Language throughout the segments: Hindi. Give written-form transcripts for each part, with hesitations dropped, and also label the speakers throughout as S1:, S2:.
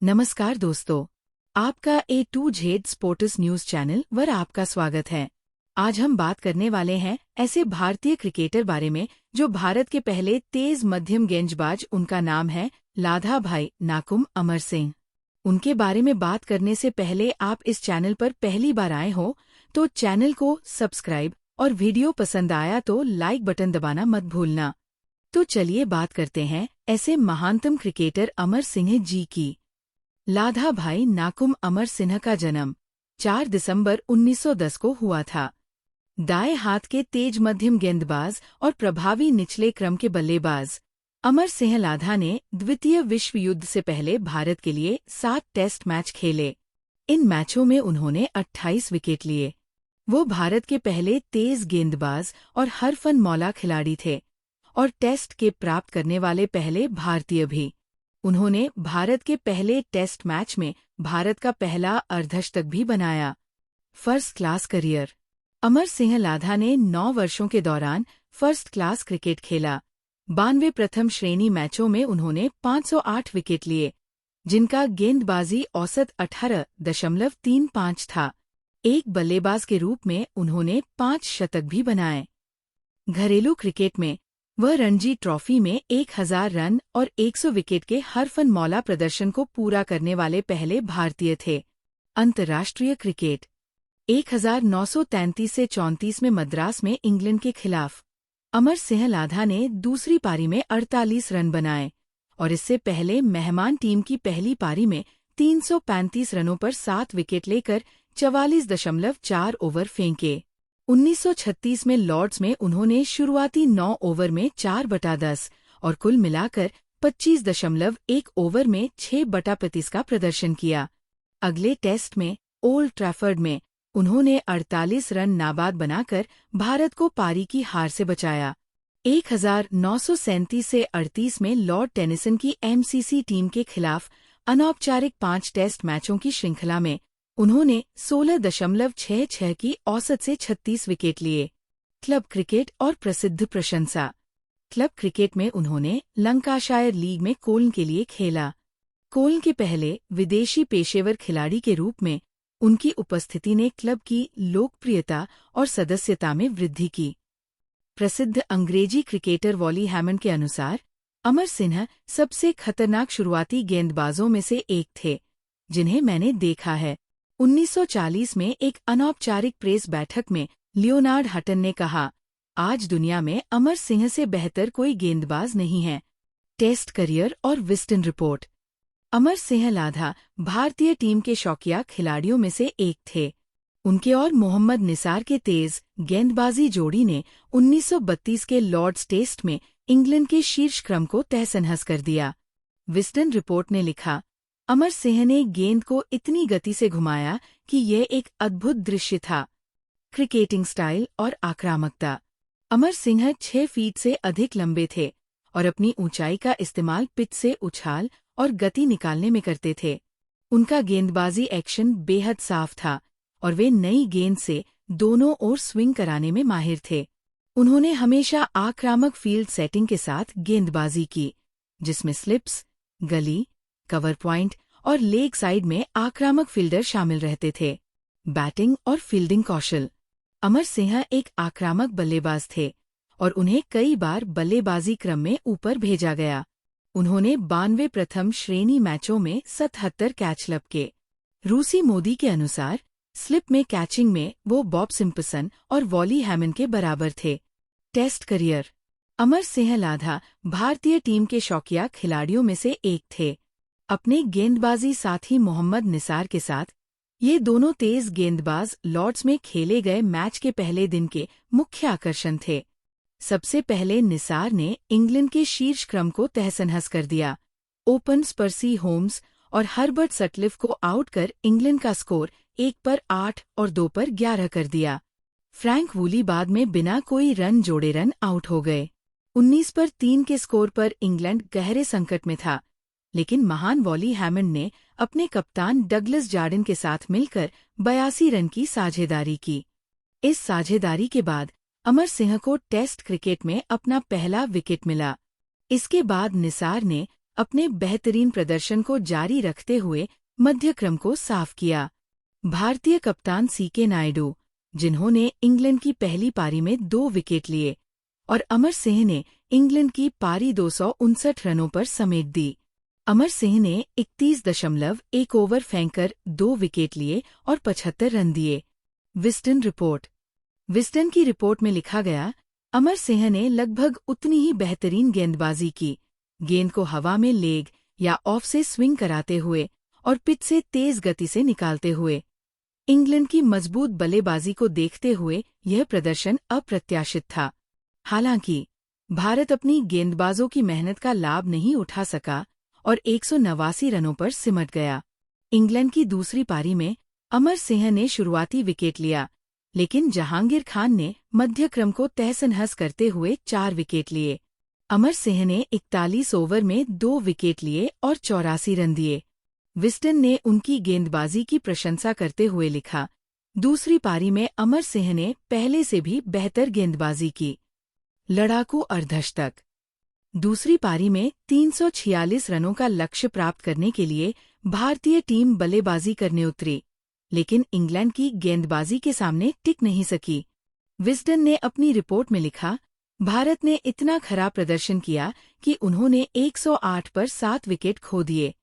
S1: नमस्कार दोस्तों, आपका A to Z sports news channel पर आपका स्वागत है। आज हम बात करने वाले हैं ऐसे भारतीय क्रिकेटर बारे में जो भारत के पहले तेज मध्यम गेंदबाज, उनका नाम है लाधाभाई नाकुम अमर सिंह। उनके बारे में बात करने से पहले आप इस चैनल पर पहली बार आए हो तो चैनल को सब्सक्राइब और वीडियो पसंद आया तो लाइक बटन दबाना मत भूलना। तो चलिए बात करते हैं ऐसे महानतम क्रिकेटर अमर सिंह जी की। लाधाभाई नाकुम अमर सिंह का जन्म 4 दिसंबर 1910 को हुआ था। दाएं हाथ के तेज मध्यम गेंदबाज और प्रभावी निचले क्रम के बल्लेबाज अमर सिंह लाधा ने द्वितीय विश्व युद्ध से पहले भारत के लिए 7 टेस्ट मैच खेले। इन मैचों में उन्होंने 28 विकेट लिए। वो भारत के पहले तेज गेंदबाज और हरफन मौला खिलाड़ी थे और टेस्ट के प्राप्त करने वाले पहले भारतीय भी। उन्होंने भारत के पहले टेस्ट मैच में भारत का पहला अर्धशतक भी बनाया। First class career. Amar Singh Ladha ने 9 वर्षों के दौरान फर्स्ट क्लास क्रिकेट खेला। 92 प्रथम श्रेणी मैचों में उन्होंने 508 विकेट लिए, जिनका गेंदबाजी औसत 18.35 था। एक बल्लेबाज के रूप में उन्होंने 5 शतक भी बनाए। घरेलू क्रिकेट में वह रणजी ट्रॉफी में 1000 रन और 100 विकेट के हरफन मौला प्रदर्शन को पूरा करने वाले पहले भारतीय थे। अंतर्राष्ट्रीय क्रिकेट 1933 से 34 में मद्रास में इंग्लैंड के खिलाफ अमर सिंह लाधा ने दूसरी पारी में 48 रन बनाए और इससे पहले मेहमान टीम की पहली पारी में 335 रनों पर 7 विकेट लेकर 44.4 ओवर फेंके। 1936 में लॉर्ड्स में उन्होंने शुरुआती 9 ओवर में 4/10 और कुल मिलाकर 25.1 ओवर में 6/35 का प्रदर्शन किया। अगले टेस्ट में ओल्ड ट्रैफर्ड में उन्होंने 48 रन नाबाद बनाकर भारत को पारी की हार से बचाया। 1937 से 38 में लॉर्ड टेनिसन की MCC टीम के खिलाफ अनौपचारिक 5 टेस्ट मैचों की श्रृंखला में उन्होंने 16.66 की औसत से 36 विकेट लिए। क्लब क्रिकेट और प्रसिद्ध प्रशंसा। क्लब क्रिकेट में उन्होंने लंकाशायर लीग में कोल्न के लिए खेला। कोल्न के पहले विदेशी पेशेवर खिलाड़ी के रूप में उनकी उपस्थिति ने क्लब की लोकप्रियता और सदस्यता में वृद्धि की। प्रसिद्ध अंग्रेजी क्रिकेटर वॉली हैमंड के अनुसार अमर सिंह सबसे खतरनाक शुरुआती गेंदबाजों में से एक थे जिन्हें मैंने देखा है। 1940 में एक अनौपचारिक प्रेस बैठक में लियोनार्ड हटन ने कहा, आज दुनिया में अमर सिंह से बेहतर कोई गेंदबाज नहीं है। टेस्ट करियर और विस्टन रिपोर्ट। अमर सिंह लाधा भारतीय टीम के शौकिया खिलाड़ियों में से एक थे। उनके और मोहम्मद निसार के तेज गेंदबाजी जोड़ी ने 1932 के लॉर्ड्स टेस्ट में इंग्लैंड के शीर्ष क्रम को तहस-नहस कर दिया। विस्टन रिपोर्ट ने लिखा, अमर सिंह ने गेंद को इतनी गति से घुमाया कि यह एक अद्भुत दृश्य था। क्रिकेटिंग स्टाइल और आक्रामकता। अमर सिंह 6 फीट से अधिक लंबे थे और अपनी ऊंचाई का इस्तेमाल पिच से उछाल और गति निकालने में करते थे। उनका गेंदबाजी एक्शन बेहद साफ था और वे नई गेंद से दोनों ओर स्विंग कराने में माहिर थे। उन्होंने हमेशा आक्रामक फील्ड सेटिंग के साथ गेंदबाजी की, जिसमें स्लिप्स, गली, कवर पॉइंट और लेग साइड में आक्रामक फील्डर शामिल रहते थे। बैटिंग और फील्डिंग कौशल। अमर सिंह एक आक्रामक बल्लेबाज थे और उन्हें कई बार बल्लेबाजी क्रम में ऊपर भेजा गया। उन्होंने 92 प्रथम श्रेणी मैचों में 77 कैच लपके। रूसी मोदी के अनुसार स्लिप में कैचिंग में वो बॉब सिम्पसन और वॉली हैमंड के बराबर थे। Test career. अमर सिंह लाधा भारतीय टीम के शौकिया खिलाड़ियों में से एक थे। अपने गेंदबाजी साथी मोहम्मद निसार के साथ ये दोनों तेज गेंदबाज लॉर्ड्स में खेले गए मैच के पहले दिन के मुख्य आकर्षण थे। सबसे पहले निसार ने इंग्लैंड के शीर्ष क्रम को तहस-नहस कर दिया। ओपन पर्सी होम्स और हर्बर्ट सटक्लिफ को आउट कर इंग्लैंड का स्कोर 1 पर 8 और 2 पर 11 कर दिया। फ्रैंक वूली बाद में बिना कोई रन जोड़े रन आउट हो गए। 19 पर 3 के स्कोर पर इंग्लैंड गहरे संकट में था, लेकिन महान वॉली हैमंड ने अपने कप्तान डगलस जार्डिन के साथ मिलकर 82 रन की साझेदारी की। इस साझेदारी के बाद अमर सिंह को टेस्ट क्रिकेट में अपना पहला विकेट मिला। इसके बाद निसार ने अपने बेहतरीन प्रदर्शन को जारी रखते हुए मध्य क्रम को साफ किया। भारतीय कप्तान सीके नायडू, जिन्होंने इंग्लैंड की पहली पारी में 2 विकेट लिए, और अमर सिंह ने इंग्लैंड की पारी 259 रनों पर समेट दी। अमर सिंह ने 31.1 ओवर फेंककर 2 विकेट लिए और 75 रन दिए। Wisden report. विस्डन की रिपोर्ट में लिखा गया, अमर सिंह ने लगभग उतनी ही बेहतरीन गेंदबाजी की, गेंद को हवा में लेग या ऑफ से स्विंग कराते हुए और पिच से तेज गति से निकालते हुए। इंग्लैंड की मजबूत बल्लेबाजी को देखते हुए यह प्रदर्शन अप्रत्याशित था। हालांकि भारत अपनी गेंदबाजों की मेहनत का लाभ नहीं उठा सका और 189 रनों पर सिमट गया। इंग्लैंड की दूसरी पारी में अमर सिंह ने शुरुआती विकेट लिया, लेकिन जहांगीर खान ने मध्य क्रम को तहस-नहस करते हुए 4 विकेट लिए। अमर सिंह ने 41 ओवर में 2 विकेट लिए और 84 रन दिए। विस्डन ने उनकी गेंदबाजी की प्रशंसा करते हुए लिखा, दूसरी पारी में अमर सिंह ने पहले से भी बेहतर गेंदबाजी की। लड़ाकू अर्धशतक। दूसरी पारी में 346 रनों का लक्ष्य प्राप्त करने के लिए भारतीय टीम बल्लेबाजी करने उतरी, लेकिन इंग्लैंड की गेंदबाजी के सामने टिक नहीं सकी। विस्डन ने अपनी रिपोर्ट में लिखा, भारत ने इतना खराब प्रदर्शन किया कि उन्होंने 108 पर 7 विकेट खो दिए।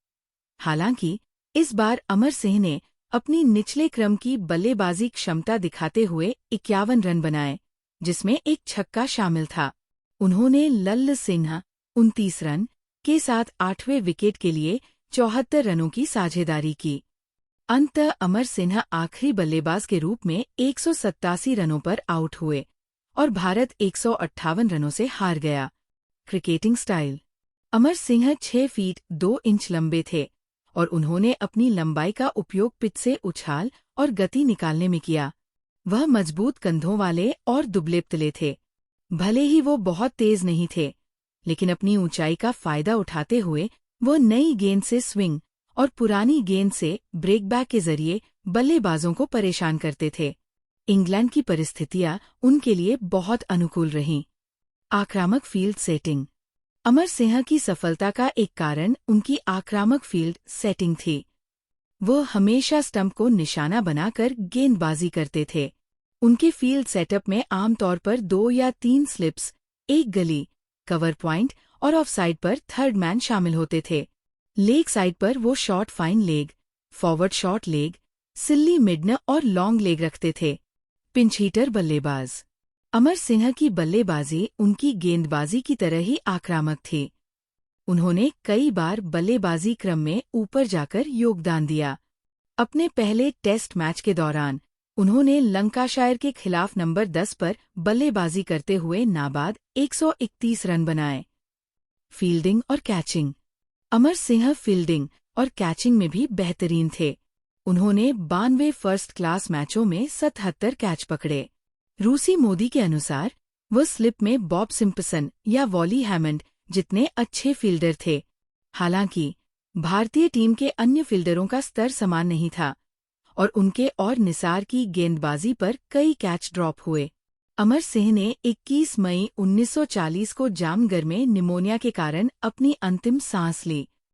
S1: हालांकि इस बार अमर सिंह ने अपनी निचले क्रम की बल्लेबाजी क्षमता दिखाते हुए 51 रन बनाए, जिसमें एक छक्का शामिल था। उन्होंने लल्ल सिन्हा 29 रन के साथ 8वें विकेट के लिए 74 रनों की साझेदारी की। अंततः अमर सिन्हा आखिरी बल्लेबाज के रूप में 187 रनों पर आउट हुए और भारत 158 रनों से हार गया। Cricketing style. Amar Singh 6 feet 2 inch लंबे थे और उन्होंने अपनी लंबाई का उपयोग पिच से उछाल और गति निकालने में किया। वह मजबूत कंधों वाले और दुबले-पतले थे। भले ही वो बहुत तेज नहीं थे, लेकिन अपनी ऊंचाई का फायदा उठाते हुए वो नई गेंद से स्विंग और पुरानी गेंद से ब्रेकबैक के जरिए बल्लेबाजों को परेशान करते थे। इंग्लैंड की परिस्थितियां उनके लिए बहुत अनुकूल रहीं। आक्रामक फील्ड सेटिंग। अमर सिंह की सफलता का एक कारण उनकी आक्रामक फील्ड सेटिंग थी। वो हमेशा स्टंप को निशाना बनाकर गेंदबाजी करते थे। उनके फील्ड सेटअप में आमतौर पर 2 या 3 स्लिप्स, एक गली, कवर पॉइंट और ऑफ साइड पर थर्ड मैन शामिल होते थे। लेग साइड पर वो short fine leg, forward short leg, silly mid on और लॉन्ग लेग रखते थे। पिंच हिटर बल्लेबाज। अमर सिंह की बल्लेबाजी उनकी गेंदबाजी की तरह ही आक्रामक थी। उन्होंने कई बार बल्लेबाजी क्रम में ऊपर जाकर योगदान दिया। अपने पहले टेस्ट मैच के दौरान उन्होंने लंकाशायर के खिलाफ नंबर 10 पर बल्लेबाजी करते हुए नाबाद 131 रन बनाए। फील्डिंग और कैचिंग। अमर सिंह फील्डिंग और कैचिंग में भी बेहतरीन थे। उन्होंने 92 फर्स्ट क्लास मैचों में 77 कैच पकड़े। रूसी मोदी के अनुसार वो स्लिप में बॉब सिम्पसन या वॉली हैमंड जितने अच्छे फील्डर थे। हालांकि भारतीय टीम के अन्य फील्डरों का स्तर समान नहीं था और उनके और निसार की गेंदबाजी पर कई कैच ड्रॉप हुए। अमर सिंह ने 21 मई 1940 को जामनगर में निमोनिया के कारण अपनी अंतिम सांस ली।